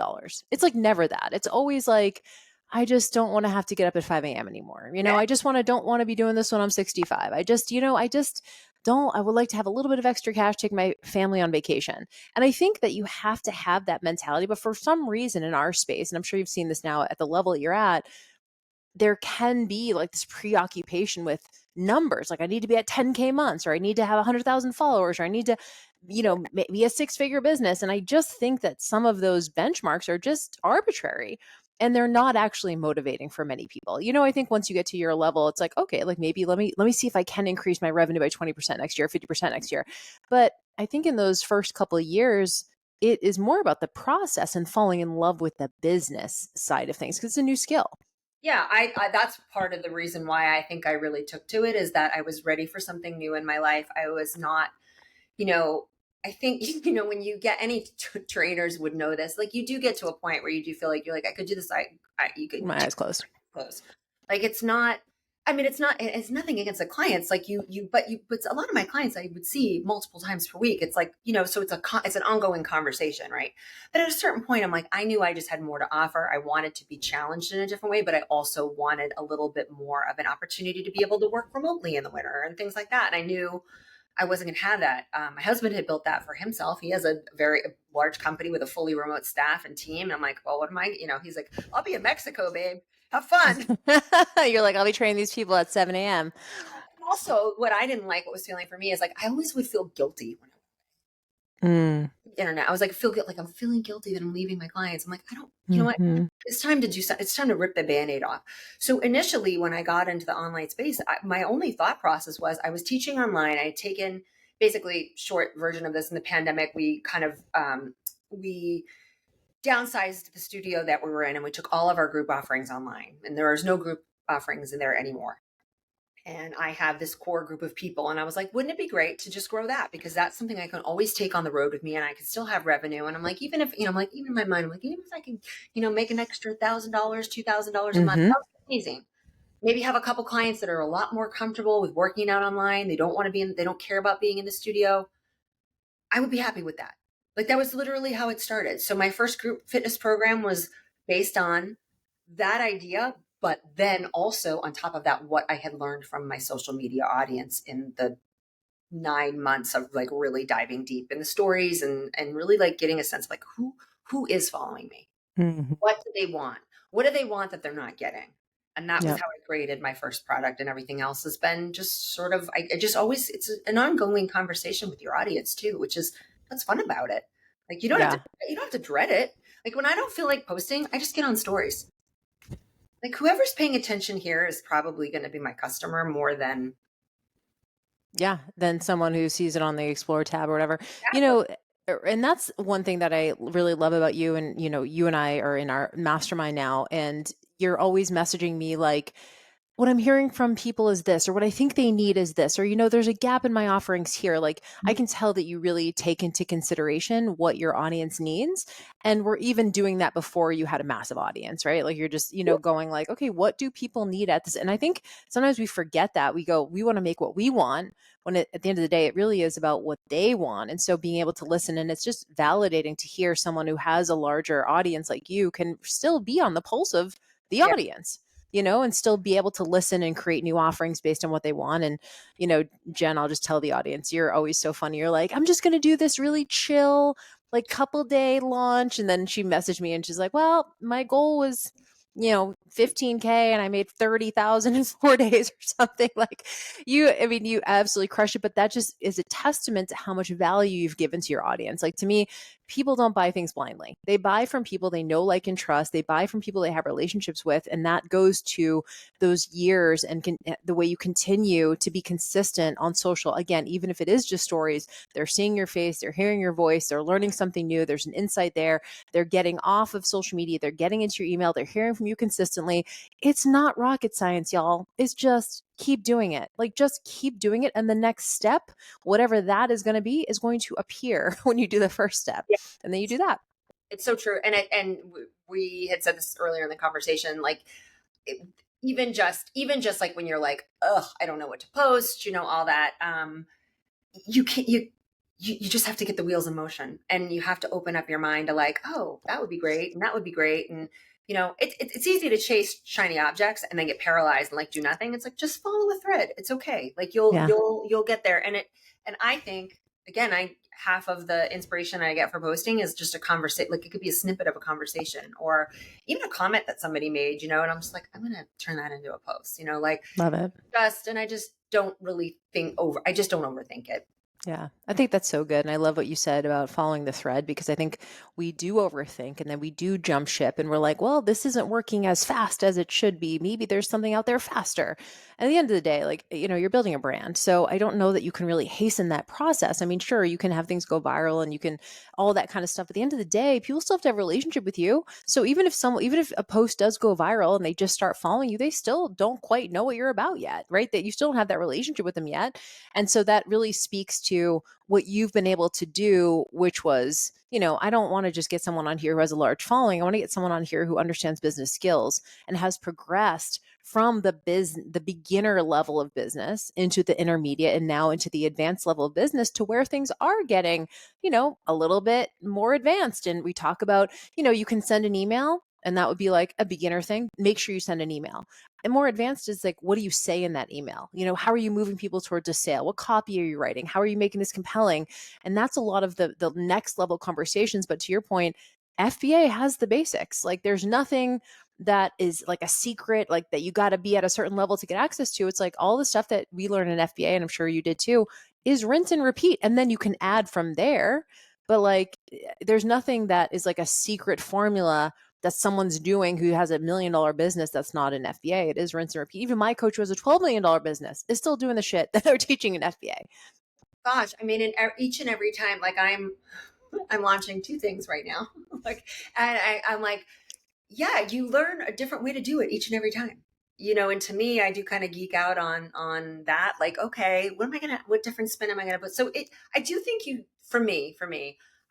It's like never that. It's always like, I just don't want to have to get up at 5 a.m. anymore. Yeah. I just don't want to be doing this when I'm 65. I just I would like to have a little bit of extra cash, take my family on vacation. And I think that you have to have that mentality. But for some reason in our space, and I'm sure you've seen this now at the level you're at, there can be like this preoccupation with numbers. Like I need to be at 10K months, or I need to have 100,000 followers, or I need to, be a 6-figure business. And I just think that some of those benchmarks are just arbitrary and they're not actually motivating for many people. I think once you get to your level, it's like, okay, like maybe let me see if I can increase my revenue by 20% next year, 50% next year. But I think in those first couple of years, it is more about the process and falling in love with the business side of things because it's a new skill. Yeah, I that's part of the reason why I think I really took to it, is that I was ready for something new in my life. I was not, you know, I think, when you get any trainers would know this, like you do get to a point where you do feel like you're like, I could do this. You could My eyes closed. close. Like it's not, I mean, it's nothing against the clients. Like but a lot of my clients I would see multiple times per week. It's like, so it's an ongoing conversation. Right. But at a certain point, I'm like, I knew I just had more to offer. I wanted to be challenged in a different way, but I also wanted a little bit more of an opportunity to be able to work remotely in the winter and things like that. And I knew I wasn't going to have that. My husband had built that for himself. He has a very large company with a fully remote staff and team. And I'm like, well, what am I, he's like, I'll be in Mexico, babe. Have fun. You're like, I'll be training these people at 7 a.m. Also, what I didn't like, what was feeling for me is like, I always would feel guilty when I Mm. internet. I was like, like I'm feeling guilty that I'm leaving my clients. I'm like, I don't, you know what? Mm-hmm. It's time to do something. It's time to rip the Band-Aid off. So initially when I got into the online space, my only thought process was I was teaching online. I had taken basically short version of this in the pandemic. We kind of, we downsized the studio that we were in and we took all of our group offerings online, and there is no group offerings in there anymore. And I have this core group of people. And I was like, wouldn't it be great to just grow that? Because that's something I can always take on the road with me and I can still have revenue. And I'm like, even if, I'm like, even in my mind, I'm like, even if I can, make an extra $1,000, $2,000 a month, Mm-hmm. that was amazing. Maybe have a couple clients that are a lot more comfortable with working out online. They don't want to they don't care about being in the studio. I would be happy with that. Like that was literally how it started. So my first group fitness program was based on that idea, but then also on top of that, what I had learned from my social media audience in the 9 months of like really diving deep in the stories and really like getting a sense of like who is following me? Mm-hmm. What do they want? What do they want that they're not getting? And that was Yep. how I created my first product, and everything else has been just sort of, I just always, it's an ongoing conversation with your audience too, which is what's fun about it. Like Yeah. you don't have to dread it. Like when I don't feel like posting, I just get on stories. Like whoever's paying attention here is probably going to be my customer more than Yeah. Than someone who sees it on the Explore tab or whatever. You exactly. know, and that's one thing that I really love about you. And, you and I are in our mastermind now, and you're always messaging me like, what I'm hearing from people is this, or what I think they need is this, or, there's a gap in my offerings here. Like I can tell that you really take into consideration what your audience needs. And we're even doing that before you had a massive audience, right? Like you're just, going like, okay, what do people need at this? And I think sometimes we forget that. We go, we want to make what we want, when at the end of the day, it really is about what they want. And so being able to listen, and it's just validating to hear someone who has a larger audience like you can still be on the pulse of the Yeah. audience, and still be able to listen and create new offerings based on what they want. And, Jen, I'll just tell the audience, you're always so funny. You're like, I'm just going to do this really chill, like couple day launch. And then she messaged me and she's like, well, my goal was, 15K and I made 30,000 in 4 days or something. Like you absolutely crush it. But that just is a testament to how much value you've given to your audience. Like to me, people don't buy things blindly. They buy from people they know, like, and trust. They buy from people they have relationships with. And that goes to those years and the way you continue to be consistent on social. Again, even if it is just stories, they're seeing your face, they're hearing your voice, they're learning something new. There's an insight there. They're getting off of social media. They're getting into your email. They're hearing from you consistently. It's not rocket science, y'all. It's just keep doing it. Like just keep doing it. And the next step, whatever that is going to be, is going to appear when you do the first step. Yeah. And then you do that. It's so true. And we had said this earlier in the conversation, like it, even just like when you're like, ugh, I don't know what to post, all that. You can't, you just have to get the wheels in motion, and you have to open up your mind to like, oh, that would be great. And that would be great. And, it's easy to chase shiny objects and then get paralyzed and like do nothing. It's like, just follow a thread. It's okay. Like Yeah. you'll get there. And I think, again, half of the inspiration I get for posting is just a conversation. Like it could be a snippet of a conversation or even a comment that somebody made, and I'm just like, I'm going to turn that into a post, like Love it. and I just don't really I just don't overthink it. Yeah, I think that's so good. And I love what you said about following the thread, because I think we do overthink and then we do jump ship and we're like, well, this isn't working as fast as it should be. Maybe there's something out there faster. At the end of the day, like, you're building a brand. So I don't know that you can really hasten that process. I mean, sure, you can have things go viral and you can all that kind of stuff. At the end of the day, people still have to have a relationship with you. So even if a post does go viral and they just start following you, they still don't quite know what you're about yet, right? That you still don't have that relationship with them yet. And so that really speaks to what you've been able to do, which was, I don't want to just get someone on here who has a large following. I want to get someone on here who understands business skills and has progressed from the beginner level of business into the intermediate and now into the advanced level of business, to where things are getting, a little bit more advanced. And we talk about, you can send an email, and that would be like a beginner thing. Make sure you send an email. And more advanced is like, what do you say in that email? How are you moving people towards a sale? What copy are you writing? How are you making this compelling? And that's a lot of the next level conversations. But to your point, FBA has the basics. Like there's nothing that is like a secret, like that you got to be at a certain level to get access to. It's like all the stuff that we learn in FBA, and I'm sure you did too, is rinse and repeat. And then you can add from there. But like, there's nothing that is like a secret formula that someone's doing who has $1 million business that's not in FBA. It is rinse and repeat. Even my coach who has a $12 million business is still doing the shit that they're teaching in FBA. Gosh, I mean, in each and every time, like I'm launching 2 things right now, like, and I'm like, yeah, you learn a different way to do it each and every time, and to me, I do kind of geek out on that. Like, okay, what different spin am I gonna put? So I do think for me,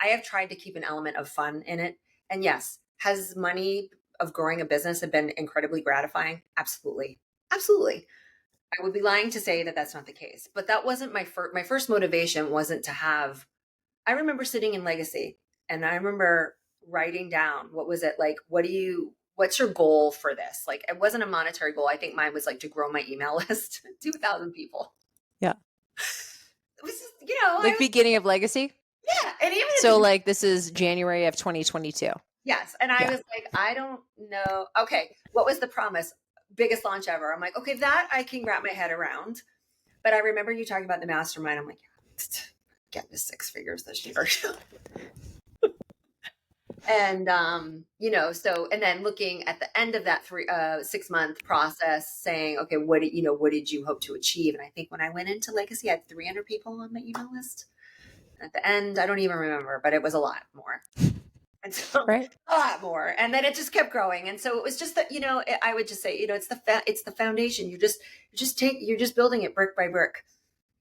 I have tried to keep an element of fun in it. And yes, has money of growing a business have been incredibly gratifying? Absolutely. Absolutely. I would be lying to say that that's not the case, but that wasn't my first motivation wasn't to have. I remember sitting in Legacy and I remember writing down, what was it like? What's your goal for this? Like, it wasn't a monetary goal. I think mine was like to grow my email list, 2,000 people. Yeah. It was just, like beginning of Legacy. Yeah. And even so like this is January of 2022. Yes. And I was like, I don't know. Okay. What was the promise? Biggest launch ever. I'm like, okay, that I can wrap my head around. But I remember you talking about the mastermind. I'm like, get to 6 figures this year. And, so, and then looking at the end of that 6-month process saying, okay, what did you hope to achieve? And I think when I went into Legacy, I had 300 people on my email list. At the end, I don't even remember, but it was a lot more. And so right. a lot more. And then it just kept growing. And so it was just that, I would just say, it's the foundation. You're just building it brick by brick.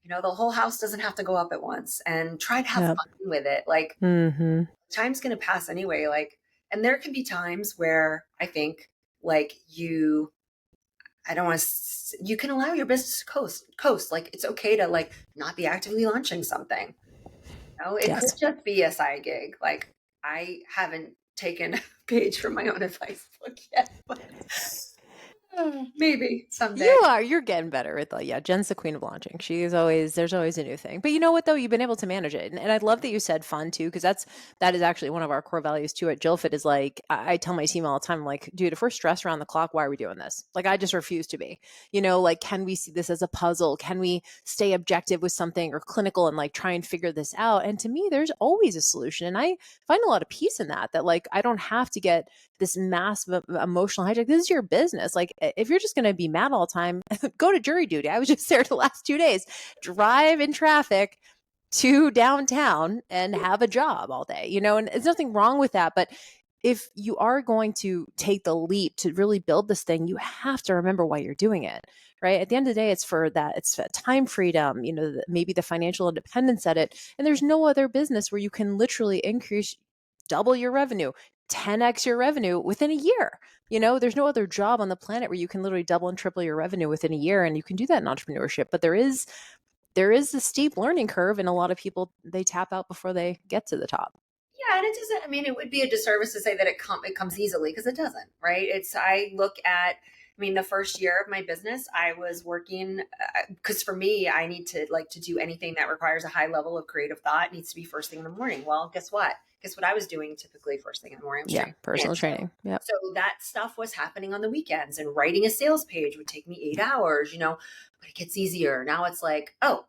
The whole house doesn't have to go up at once, and try to have fun with it. Like time's going to pass anyway. Like, and there can be times where I think like you can allow your business to coast. Like it's okay to like not be actively launching something. It could just be a side gig. Like, I haven't taken a page from my own advice book yet, but maybe someday. You're getting better at that. Yeah, Jen's the queen of launching. There's always a new thing. But you know what though? You've been able to manage it. And I love that you said fun too, because that is actually one of our core values too at Jillfit is like, I tell my team all the time, I'm like, dude, if we're stressed around the clock, why are we doing this? Like, I just refuse to be, like, can we see this as a puzzle? Can we stay objective with something or clinical and like try and figure this out? And to me, there's always a solution. And I find a lot of peace in that like, I don't have to get this massive emotional hijack. This is your business. Like, if you're just going to be mad all the time, go to jury duty. I was just there the last 2 days, drive in traffic to downtown and have a job all day, and there's nothing wrong with that. But if you are going to take the leap to really build this thing, you have to remember why you're doing it, right? At the end of the day, it's for time freedom, maybe the financial independence at it. And there's no other business where you can literally double your revenue, 10x your revenue within a year. There's no other job on the planet where you can literally double and triple your revenue within a year. And you can do that in entrepreneurship. But there is there is a steep learning curve, and a lot of people, they tap out before they get to the top. Yeah, and it doesn't. I mean, it would be a disservice to say that it comes easily, because it doesn't, right? I look at. I mean, the first year of my business, I was working because for me, I need to like to do anything that requires a high level of creative thought. It needs to be first thing in the morning. Well, guess what? Guess what I was doing typically first thing in the morning? I was Yeah, training personal clients. training. Yep. So that stuff was happening on the weekends, and writing a sales page would take me 8 hours. But it gets easier now. It's like, oh,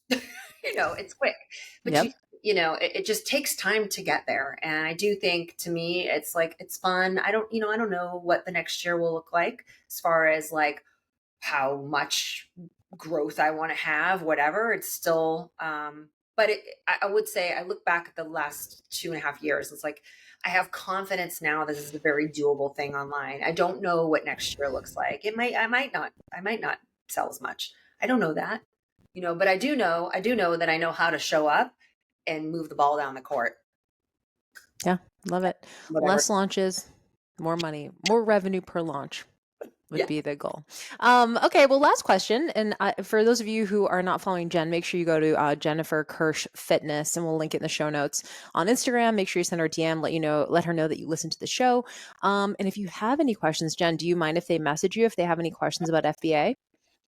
it's quick, but Yep. it just takes time to get there. And I do think, to me, it's like, it's fun. I don't know what the next year will look like as far as like how much growth I want to have, whatever. It's still, but I would say I look back at the last 2.5 years. It's like, I have confidence now. This is a very doable thing online. I don't know what next year looks like. I might not sell as much. I don't know that, but I do know that I know how to show up and move the ball down the court. Yeah, love it. Whatever. Less launches, more money, more revenue per launch would Yeah. be the goal. Okay, well, last question. And for those of you who are not following Jen, make sure you go to Jennifer Kirsch Fitness, and we'll link it in the show notes on Instagram. Make sure you send her a DM, let her know that you listen to the show. And if you have any questions, Jen, do you mind if they message you if they have any questions about FBA?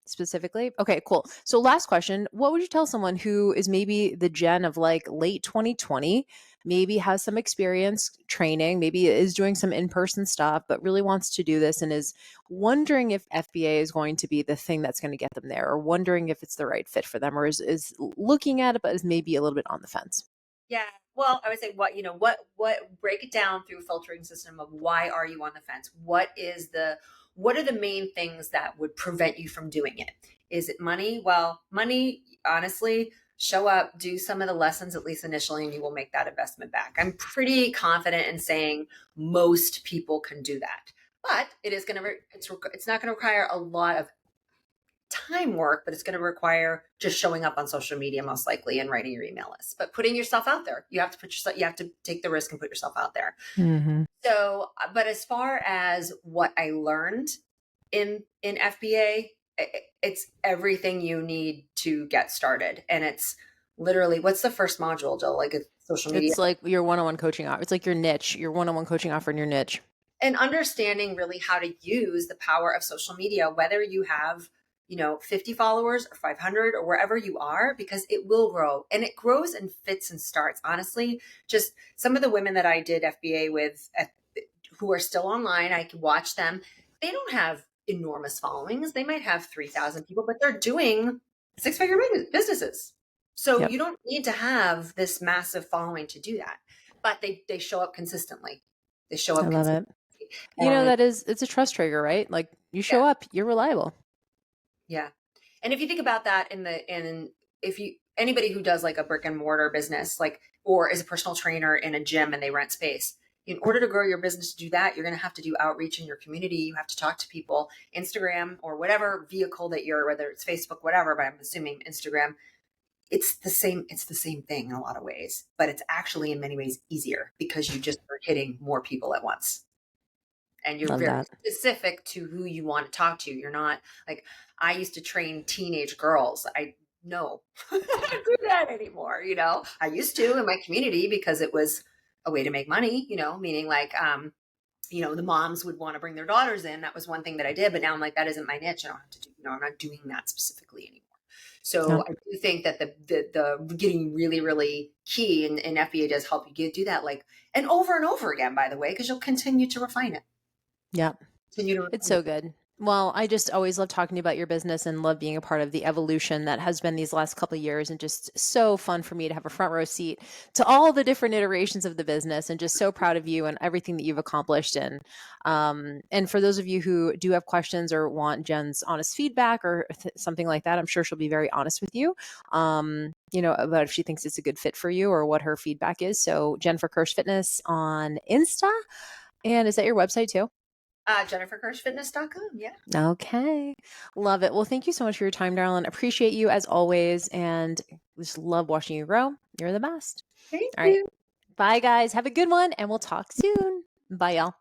Specifically? Okay, cool. So last question, what would you tell someone who is maybe the Jen of like late 2020, maybe has some experience training, maybe is doing some in-person stuff, but really wants to do this and is wondering if FBA is going to be the thing that's going to get them there, or wondering if it's the right fit for them, or is looking at it, but is maybe a little bit on the fence? Yeah. Well, I would say break it down through a filtering system of why are you on the fence? What are the main things that would prevent you from doing it? Is it money? Well, money, honestly, show up, do some of the lessons, at least initially, and you will make that investment back. I'm pretty confident in saying most people can do that, but it's not going to require a lot of time work, but it's going to require just showing up on social media, most likely, and writing your email list, but putting yourself out there. You have to take the risk and put yourself out there. Mm-hmm. So, but as far as what I learned in FBA, it's everything you need to get started. And it's literally, what's the first module, Jill? Like, it's social media. It's like your one-on-one coaching offer. It's like your niche, your one-on-one coaching offer in your niche. And understanding really how to use the power of social media, whether you have 50 followers or 500 or wherever you are, because it will grow, and it grows and fits and starts. Honestly, just some of the women that I did FBA with who are still online, I can watch them. They don't have enormous followings. They might have 3,000 people, but they're doing 6-figure businesses. So Yep. you don't need to have this massive following to do that, but they show up consistently. They show up I love it. consistently. It's a trust trigger, right? Like, you show up, you're reliable. Yeah. And if you think about that if anybody who does like a brick and mortar business, like, or is a personal trainer in a gym and they rent space, in order to grow your business, to do that, you're going to have to do outreach in your community. You have to talk to people, Instagram or whatever vehicle that whether it's Facebook, whatever, but I'm assuming Instagram. It's the same thing in a lot of ways, but it's actually in many ways easier because you just are hitting more people at once. And you're Love very that. specific to who you want to talk to. You're not like, I used to train teenage girls. I don't do that anymore. I used to in my community because it was a way to make money, meaning like, the moms would want to bring their daughters in. That was one thing that I did, but now I'm like, that isn't my niche. I don't have to do, I'm not doing that specifically anymore. So Yeah. I do think that the getting really, really key, and FBA does help you do that, like, and over again, by the way, because you'll continue to refine it. Yeah. Continue to It's refine so it. good. Well, I just always love talking to you about your business and love being a part of the evolution that has been these last couple of years, and just so fun for me to have a front row seat to all the different iterations of the business, and just so proud of you and everything that you've accomplished. And for those of you who do have questions or want Jen's honest feedback or something like that, I'm sure she'll be very honest with you, about if she thinks it's a good fit for you or what her feedback is. So Jennifer Kirsch Fitness on Insta. And is that your website too? JenniferKirschFitness.com. Yeah. Okay. Love it. Well, thank you so much for your time, darling. Appreciate you as always. And just love watching you grow. You're the best. Thank All right. you. Bye, guys. Have a good one. And we'll talk soon. Bye, y'all.